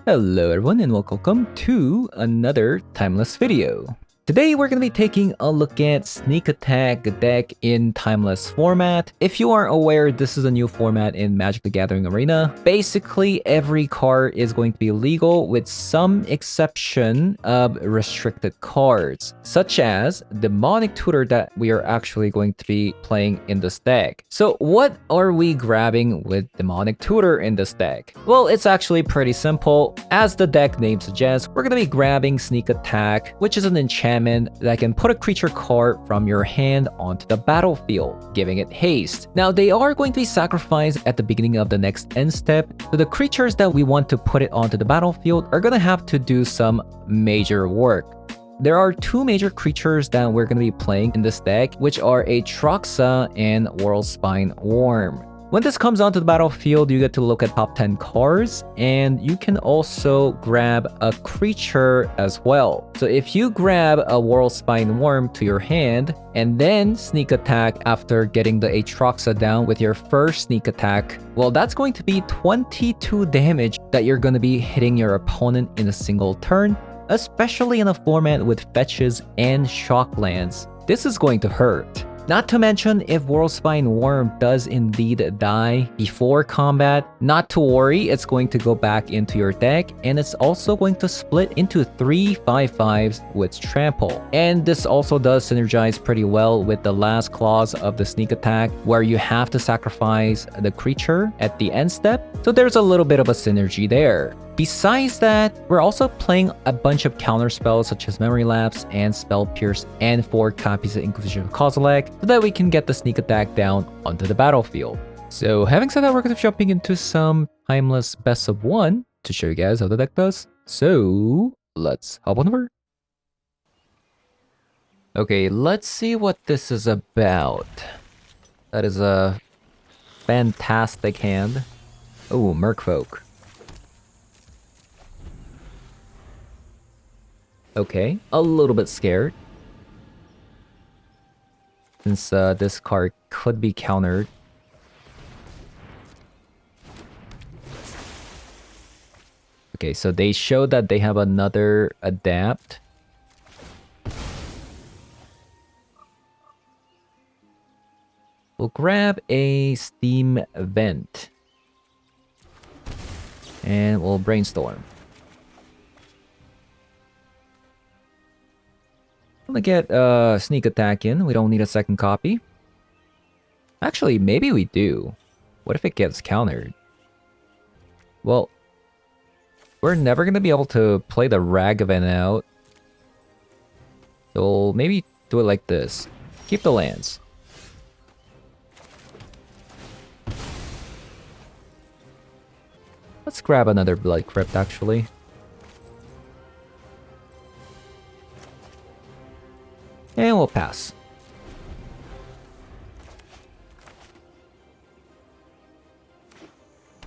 Hello everyone and welcome to another Timeless video. Today we're going to be taking a look at Sneak Attack deck in Timeless format. If you aren't aware, this is a new format in Magic the Gathering Arena. Basically, every card is going to be legal with some exception of restricted cards, such as Demonic Tutor that we are actually going to be playing in this deck. So what are we grabbing with Demonic Tutor in this deck? Well, it's actually pretty simple. As the deck name suggests, we're going to be grabbing Sneak Attack, which is an enchantment that can put a creature card from your hand onto the battlefield, giving it haste. Now, they are going to be sacrificed at the beginning of the next end step, so the creatures that we want to put it onto the battlefield are going to have to do some major work. There are two major creatures that we're going to be playing in this deck, which are a Troxa and Worldspine Worm. When this comes onto the battlefield, you get to look at top 10 cards, and you can also grab a creature as well. So if you grab a Worldspine Worm to your hand, and then Sneak Attack after getting the Aatroxa down with your first Sneak Attack, well, that's going to be 22 damage that you're going to be hitting your opponent in a single turn, especially in a format with fetches and shock lands. This is going to hurt. Not to mention, if Worldspine Worm does indeed die before combat, not to worry, it's going to go back into your deck, and it's also going to split into 3 5/5s with Trample. And this also does synergize pretty well with the last clause of the Sneak Attack, where you have to sacrifice the creature at the end step, so there's a little bit of a synergy there. Besides that, we're also playing a bunch of counter spells such as Memory Lapse and Spell Pierce and 4 copies of Inquisition of Kozilek so that we can get the Sneak Attack down onto the battlefield. So having said that, we're going to be jumping into some Timeless Best of 1 to show you guys how the deck does. So let's hop on over. Okay, let's see what this is about. That is a fantastic hand. Oh, Merfolk. Okay, a little bit scared. Since this card could be countered. Okay, so they show that they have another adapt. We'll grab a Steam Vent. And we'll brainstorm. I'm gonna get Sneak Attack in. We don't need a second copy. Actually, maybe we do. What if it gets countered? Well, we're never gonna be able to play the Ragavan out. So maybe do it like this. Keep the lands. Let's grab another Blood Crypt, actually. And we'll pass.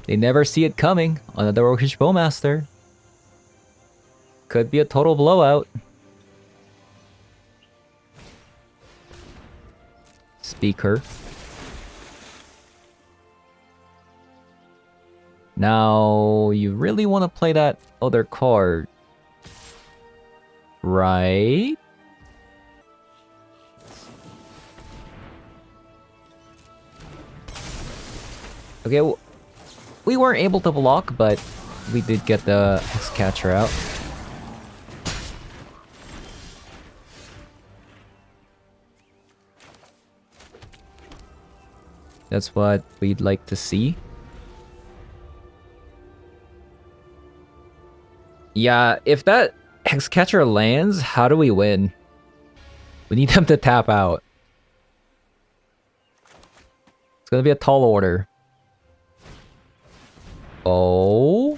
They never see it coming. Another Orcish Bowmaster. Could be a total blowout. Speaker. Now, you really want to play that other card, right? Okay, well, we weren't able to block, but we did get the Hexcatcher out. That's what we'd like to see. Yeah, if that Hexcatcher lands, how do we win? We need them to tap out. It's gonna be a tall order. Oh.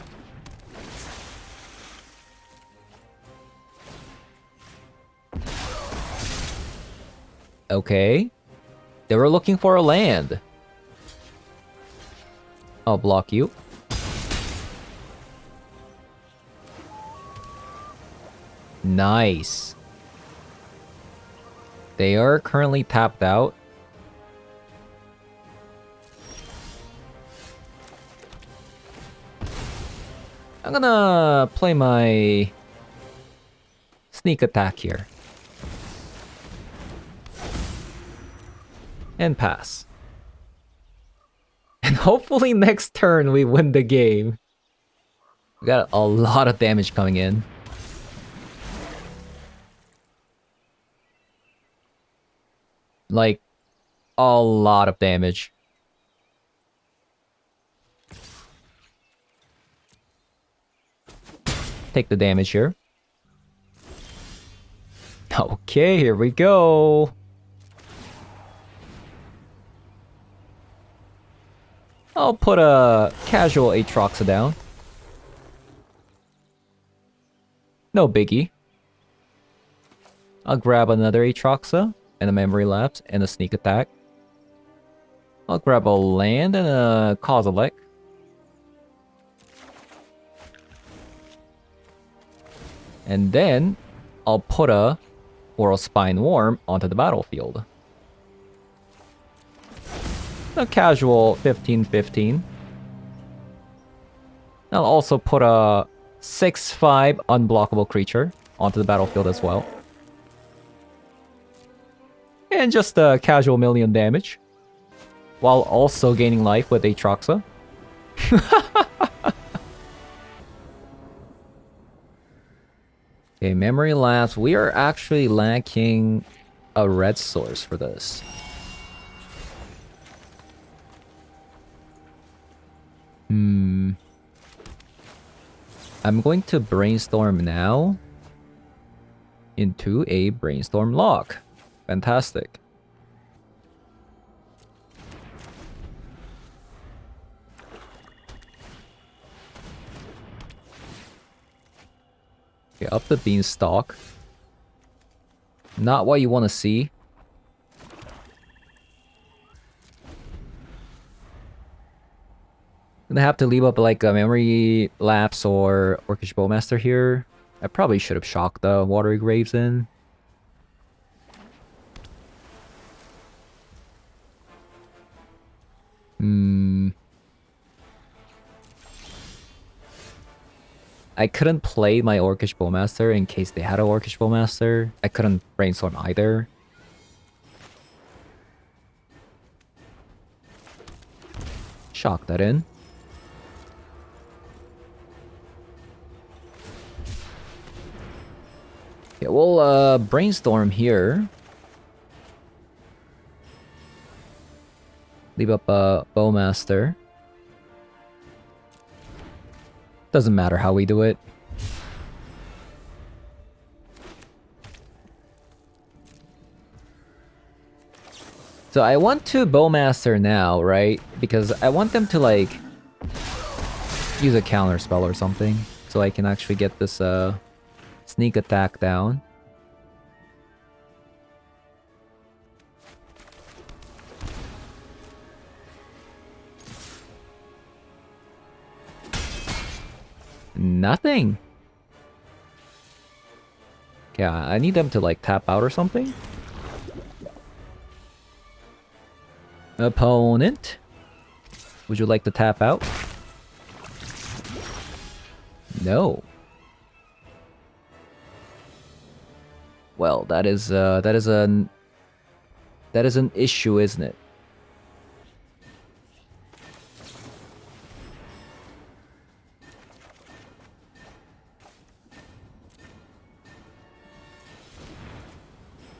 Okay. They were looking for a land. I'll block you. Nice. They are currently tapped out. I'm gonna play my sneak attack here. And pass. And hopefully next turn we win the game. We got a lot of damage coming in. Like, a lot of damage. Take the damage here. Okay, here we go. I'll put a casual Aatroxa down. No biggie. I'll grab another Aatroxa and a memory lapse and a sneak attack. I'll grab a land and a Kozilek. And then I'll put a Oral Spine Worm onto the battlefield. A casual 15/15. I'll also put a 6/5 unblockable creature onto the battlefield as well. And just a casual million damage. While also gaining life with Aatroxa. Okay, memory lapse. We are actually lacking a red source for this. I'm going to brainstorm now into a brainstorm lock. Fantastic. Okay, up the beanstalk. Not what you want to see. Gonna have to leave up like a memory lapse or Orcish Bowmaster here. I probably should have shocked the Watery Graves in. I couldn't play my Orcish Bowmaster in case they had a Orcish Bowmaster. I couldn't brainstorm either. Shock that in. Yeah, we'll brainstorm here. Leave up a Bowmaster. Doesn't matter how we do it. So I want to Bowmaster now, right? Because I want them to like use a counter spell or something. So I can actually get this sneak attack down. Nothing. Okay, I need them to like tap out or something. Opponent, would you like to tap out? No. Well, that is an issue, isn't it?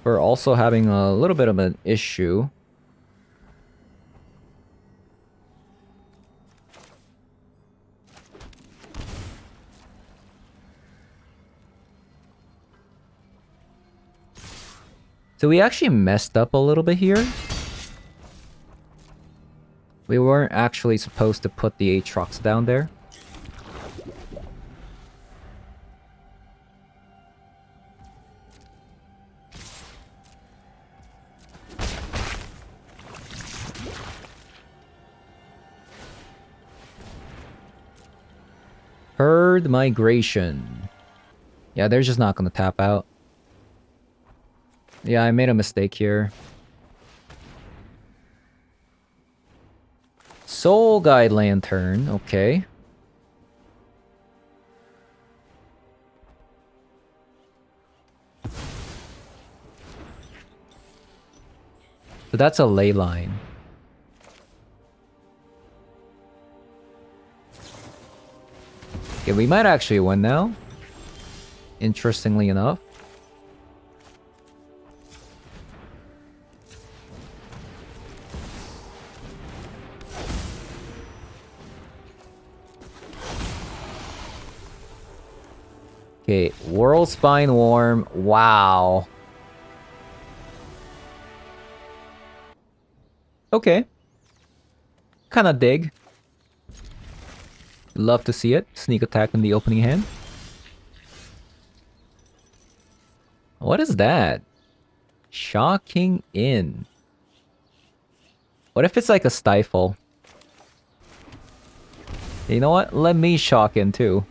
We're also having a little bit of an issue. So we actually messed up a little bit here. We weren't actually supposed to put the Aatrox down there. Herd migration. Yeah, they're just not gonna tap out. Yeah, I made a mistake here. Soul Guide Lantern, okay. So that's a ley line. Okay, we might actually win now. Interestingly enough. Okay, World Spine Worm. Wow. Okay. Kinda dig. Love to see it. Sneak attack in the opening hand. What is that? Shocking in. What if it's like a stifle? You know what? Let me shock in too.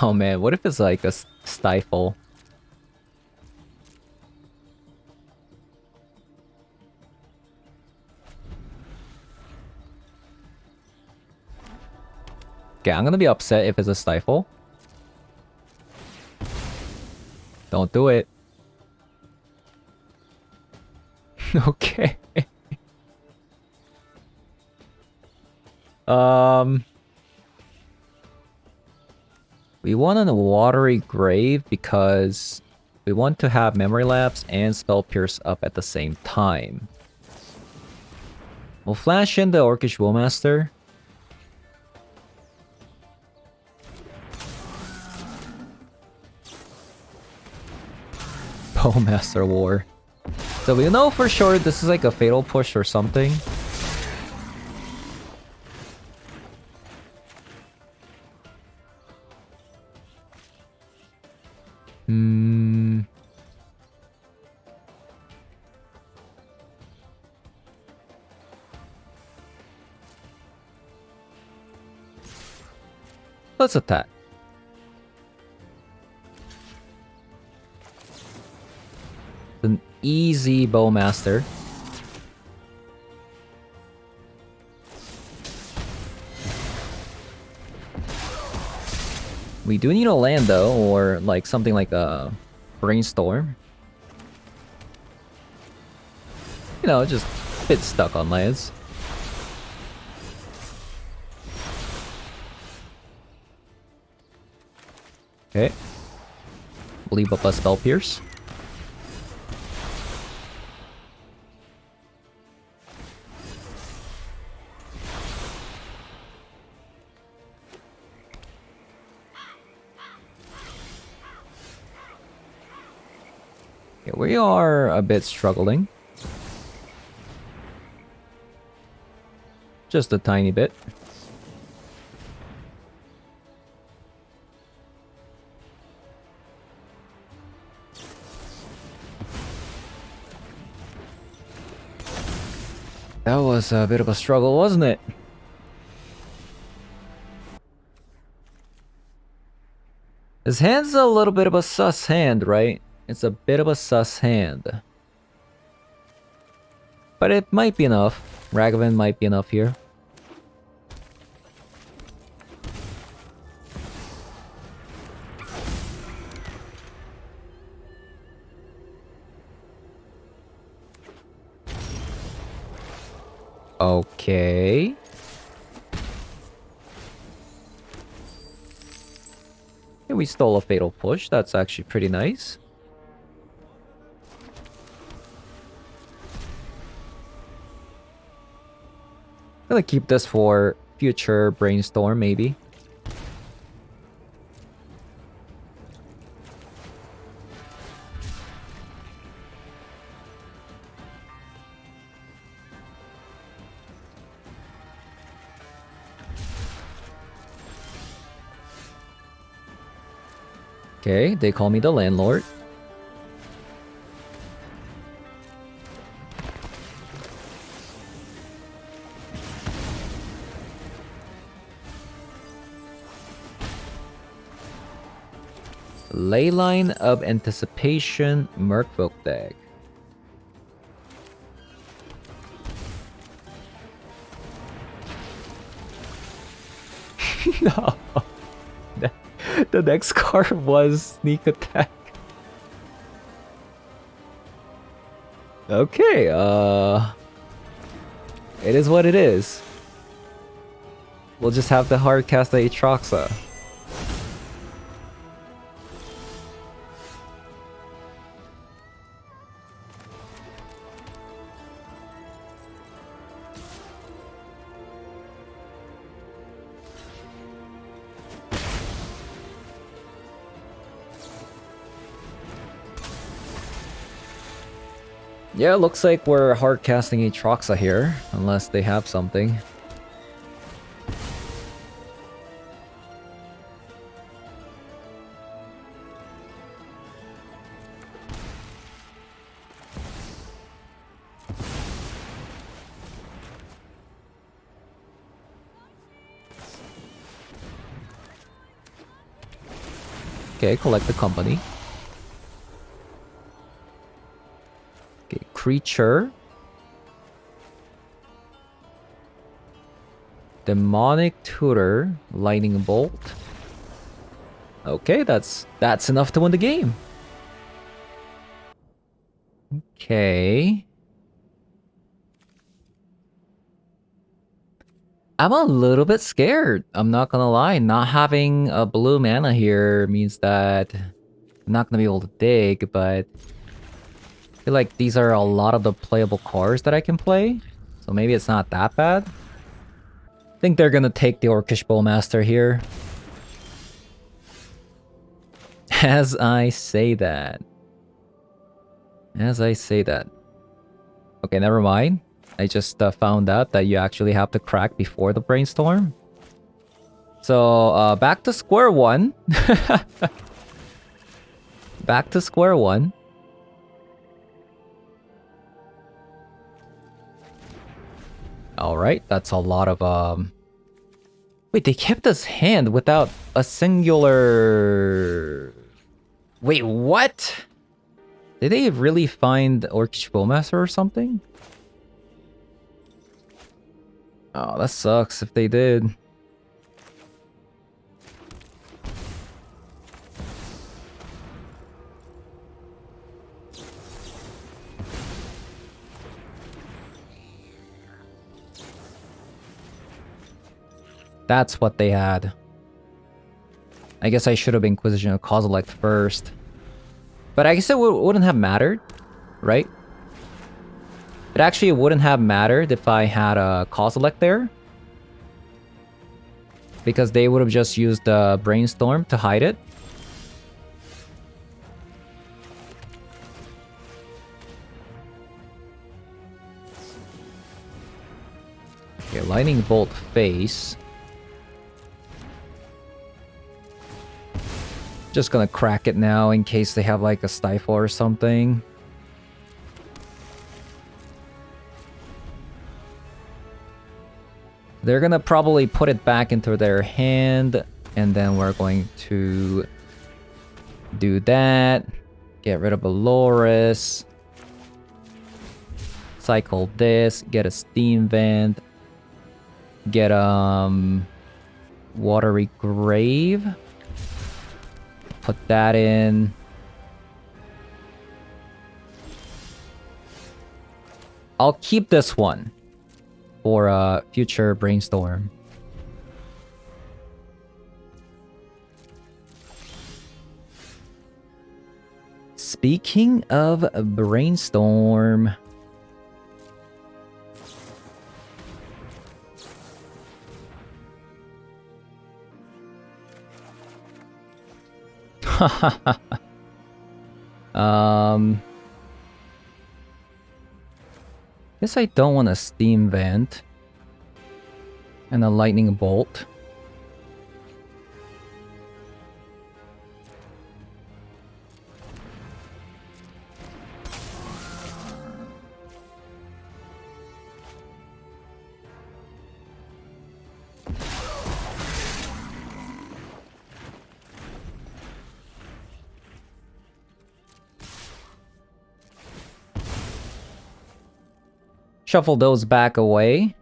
Oh man, what if it's like a stifle? Okay, I'm gonna be upset if it's a stifle. Don't do it. Okay. We want a watery grave because we want to have memory lapse and spell pierce up at the same time. We'll flash in the Orcish Bowmaster. Bowmaster War. So we know for sure this is like a fatal push or something. Let's attack. An easy Bowmaster. We do need a land though, or like something like a Brainstorm. You know, just a bit stuck on lands. Okay. Leave up a Spell Pierce. Okay, we are a bit struggling. Just a tiny bit. That was a bit of a struggle, wasn't it? This hand's a little bit of a sus hand, right? It's a bit of a sus hand. But it might be enough. Ragavan might be enough here. Okay. Yeah, we stole a fatal push. That's actually pretty nice. I'm gonna keep this for future Brainstorm, maybe. Okay, they call me the landlord. Leyline of Anticipation, Merfolk deck. No. The next card was Sneak Attack. Okay, it is what it is. We'll just have to hard cast the Aatroxa. Yeah, it looks like we're hard casting Aatroxa here, unless they have something. Okay, collect the company. Okay, creature. Demonic Tutor, Lightning Bolt. Okay, that's enough to win the game. Okay. I'm a little bit scared. I'm not gonna lie. Not having a blue mana here means that I'm not gonna be able to dig, but I feel like these are a lot of the playable cards that I can play. So maybe it's not that bad. I think they're gonna take the Orcish Bowmaster here. As I say that. As I say that. Okay, never mind. I just found out that you actually have to crack before the brainstorm. So, back to square one. Back to square one. Alright, that's a lot of, Wait, they kept this hand without a singular... Wait, what? Did they really find Orcish Bowmaster or something? Oh, that sucks if they did. That's what they had. I guess I should have Inquisition of Kozilek first. But I guess it wouldn't have mattered, right? It actually wouldn't have mattered if I had a Kozilek there. Because they would have just used the Brainstorm to hide it. Okay, Lightning Bolt face. Just gonna crack it now in case they have like a Stifle or something. They're gonna probably put it back into their hand, and then we're going to do that. Get rid of Aloris. Cycle this, get a Steam Vent. Get Watery Grave. Put that in. I'll keep this one for a future brainstorm. Speaking of brainstorm, guess I don't want a Steam Vent and a Lightning Bolt. Shuffle those back away.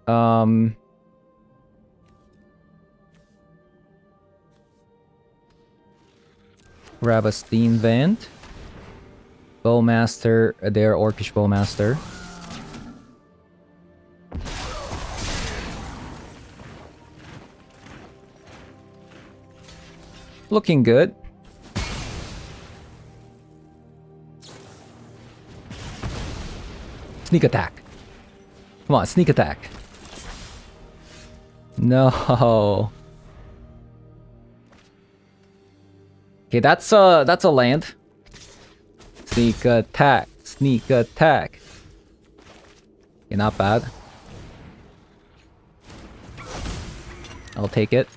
Grab a Steam Vent. Bowmaster, their Orcish Bowmaster. Looking good. Sneak attack. Come on, sneak attack. No. Okay, that's a land. Sneak attack. Sneak attack. Okay, not bad. I'll take it.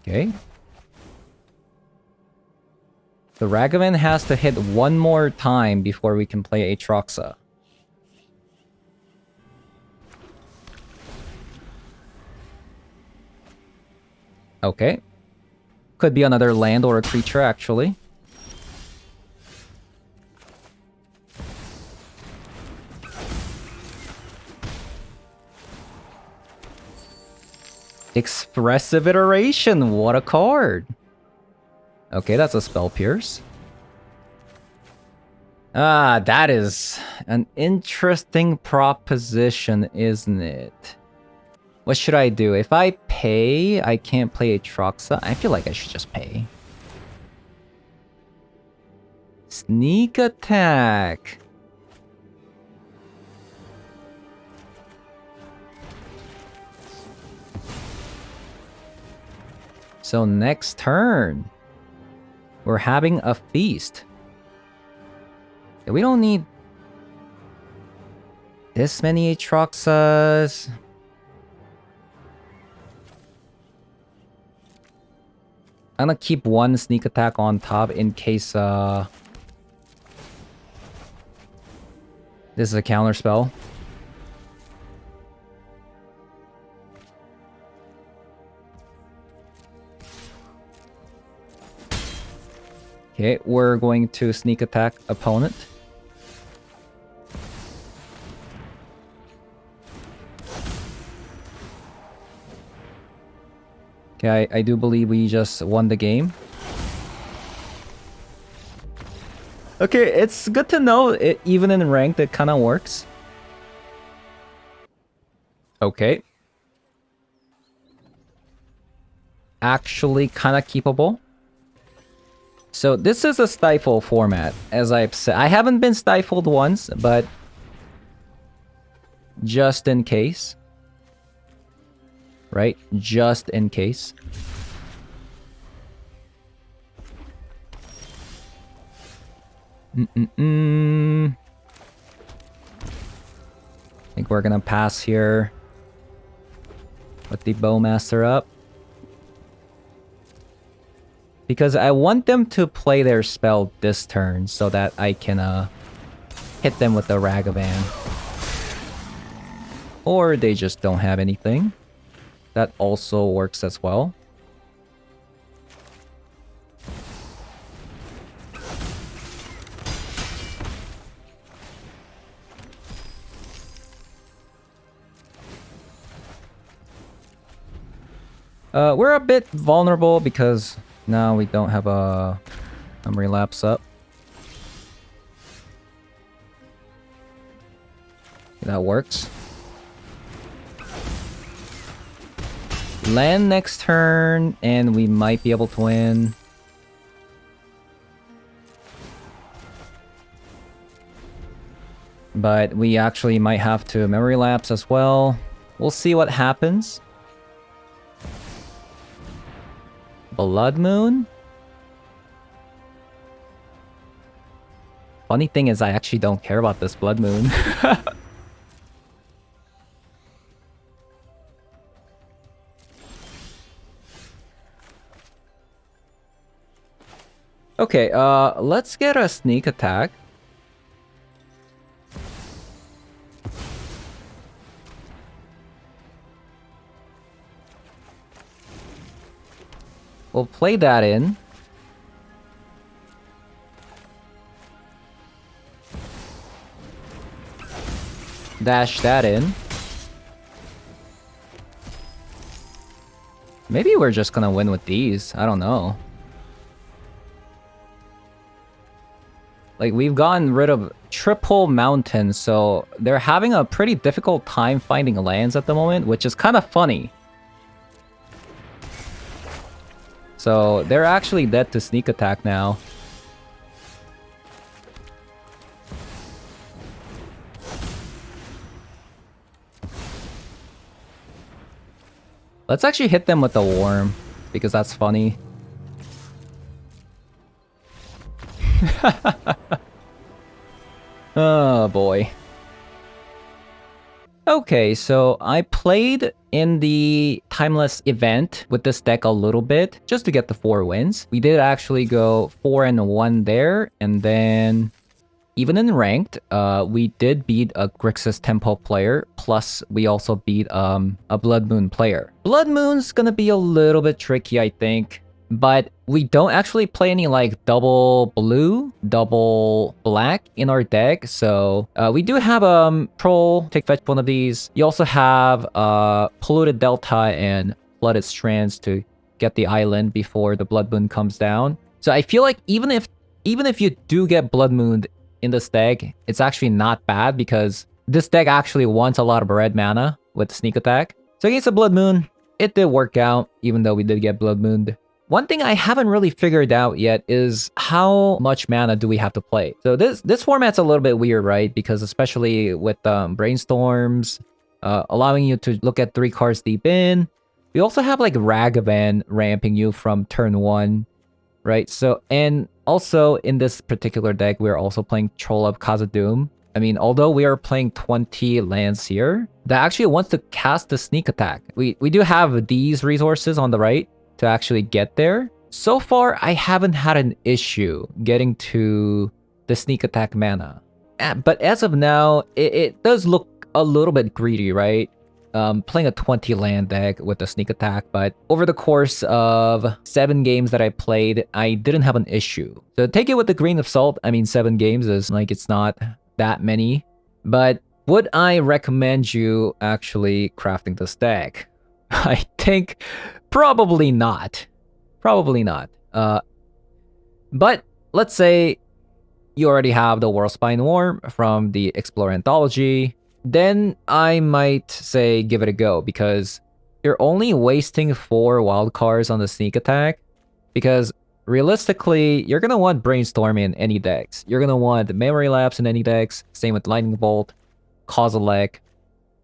Okay. The Ragavan has to hit one more time before we can play Aatroxa. Okay. Could be another land or a creature, actually. Expressive Iteration, what a card! Okay, that's a Spell Pierce. Ah, that is an interesting proposition, isn't it? What should I do? If I pay, I can't play Aatroxa. I feel like I should just pay. Sneak attack. So next turn, we're having a feast. We don't need this many Aatroxas. I'm gonna keep one sneak attack on top in case this is a counter spell. Okay, we're going to sneak attack opponent. Okay, I do believe we just won the game. Okay, it's good to know it, even in ranked, it kind of works. Okay. Actually kind of keepable. So this is a stifle format, as I've said. I haven't been stifled once, but just in case. Right? Just in case. I think we're gonna pass here. With the Bowmaster up. Because I want them to play their spell this turn so that I can hit them with the Ragavan. Or they just don't have anything. That also works as well. We're a bit vulnerable because now we don't have a memory lapse up. That works. Land next turn, and we might be able to win. But we actually might have to memory lapse as well. We'll see what happens. Blood Moon? Funny thing is I actually don't care about this Blood Moon. Okay, let's get a sneak attack. We'll play that in. Dash that in. Maybe we're just gonna win with these. I don't know. Like, we've gotten rid of triple mountains, so they're having a pretty difficult time finding lands at the moment, which is kind of funny. So they're actually dead to sneak attack now. Let's actually hit them with the worm, because that's funny. Oh boy. Okay, so I played in the Timeless event with this deck a little bit, just to get the 4 wins. We did actually go 4-1 there, and then even in ranked, we did beat a Grixis Tempo player, plus we also beat a Blood Moon player. Blood Moon's gonna be a little bit tricky, I think. But we don't actually play any like double blue, double black in our deck. So we do have Troll, take fetch one of these. You also have Polluted Delta and Flooded Strands to get the island before the Blood Moon comes down. So I feel like even if you do get Blood Moon in this deck, it's actually not bad because this deck actually wants a lot of red mana with sneak attack. So against the Blood Moon, it did work out, even though we did get Blood Mooned. One thing I haven't really figured out yet is how much mana do we have to play. So this format's a little bit weird, right? Because especially with brainstorms, allowing you to look at 3 cards deep in. We also have like Ragavan ramping you from turn 1, right? So, and also in this particular deck, we're also playing Troll of Khazad-dûm. I mean, although we are playing 20 lands here, that actually wants to cast the sneak attack. We do have these resources on the right to actually get there. So far, I haven't had an issue getting to the sneak attack mana. But as of now, it does look a little bit greedy, right? Playing a 20 land deck with a sneak attack, but over the course of 7 games that I played, I didn't have an issue. So take it with a grain of salt. I mean, 7 games is like, it's not that many. But would I recommend you actually crafting this deck? I think probably not. Probably not. But let's say you already have the World Spine Worm from the Explorer Anthology, then I might say give it a go because you're only wasting 4 wild cards on the sneak attack because realistically, you're going to want Brainstorm in any decks. You're going to want Memory Lapse in any decks. Same with Lightning Bolt, Kozilek.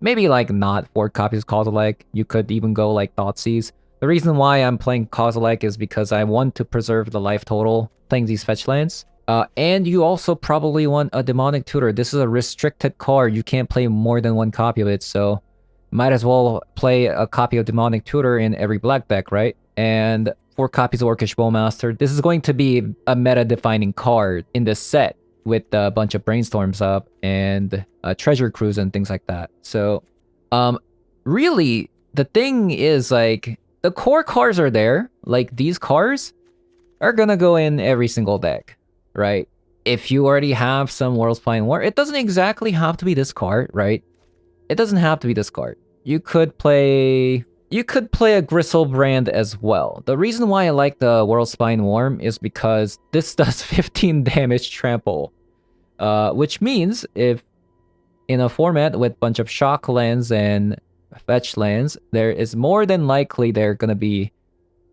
Maybe like not 4 copies of Kozilek. You could even go like Thoughtseize. The reason why I'm playing Kozilek is because I want to preserve the life total playing these fetch lands. And you also probably want a Demonic Tutor. This is a restricted card. You can't play more than 1 copy of it, so might as well play a copy of Demonic Tutor in every black deck, right? And 4 copies of Orcish Bowmaster. This is going to be a meta-defining card in this set with a bunch of Brainstorms up and Treasure Cruise and things like that. So, really, the thing is, like, the core cards are there. Like, these cards are gonna go in every single deck, right? If you already have some World Spine War, it doesn't exactly have to be this card, right? It doesn't have to be this card. You could play a Griselbrand as well. The reason why I like the World Spine Worm is because this does 15 damage trample. Which means if in a format with a bunch of shock lands and fetch lands, there is more than likely they're gonna be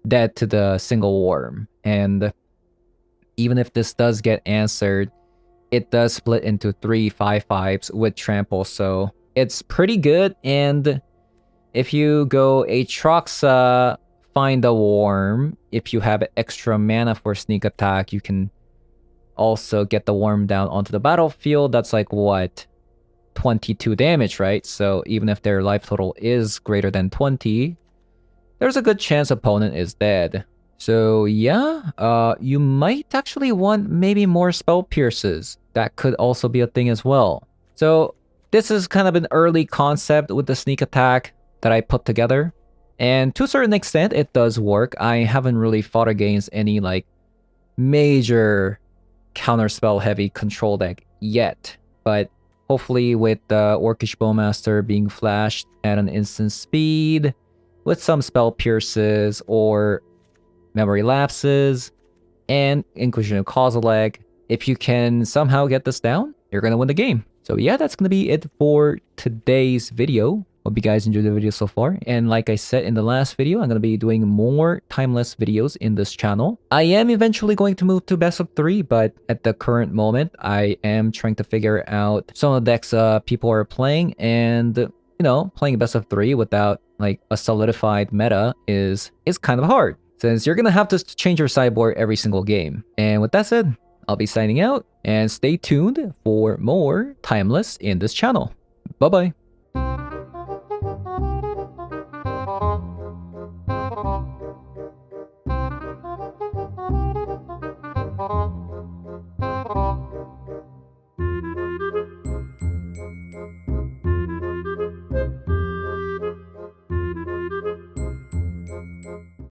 dead to the single worm. And even if this does get answered, it does split into 3 5/5s with trample, so it's pretty good. And if you go Aatroxa, find a worm, if you have extra mana for sneak attack, you can also get the worm down onto the battlefield. That's like, what, 22 damage, right? So even if their life total is greater than 20, there's a good chance opponent is dead. So yeah, you might actually want maybe more Spell Pierces. That could also be a thing as well. So this is kind of an early concept with the sneak attack that I put together. And to a certain extent, it does work. I haven't really fought against any like major counterspell heavy control deck yet. But hopefully with the Orcish Bowmaster being flashed at an instant speed, with some spell pierces or memory lapses and inclusion of causal lag. If you can somehow get this down, you're gonna win the game. So yeah, that's gonna be it for today's video. Hope you guys enjoyed the video so far. And like I said in the last video, I'm gonna be doing more timeless videos in this channel. I am eventually going to move to best of 3, but at the current moment, I am trying to figure out some of the decks people are playing, and you know, playing best of 3 without like a solidified meta is kind of hard, since you're gonna have to change your sideboard every single game. And with that said, I'll be signing out, and stay tuned for more Timeless in this channel. Bye-bye.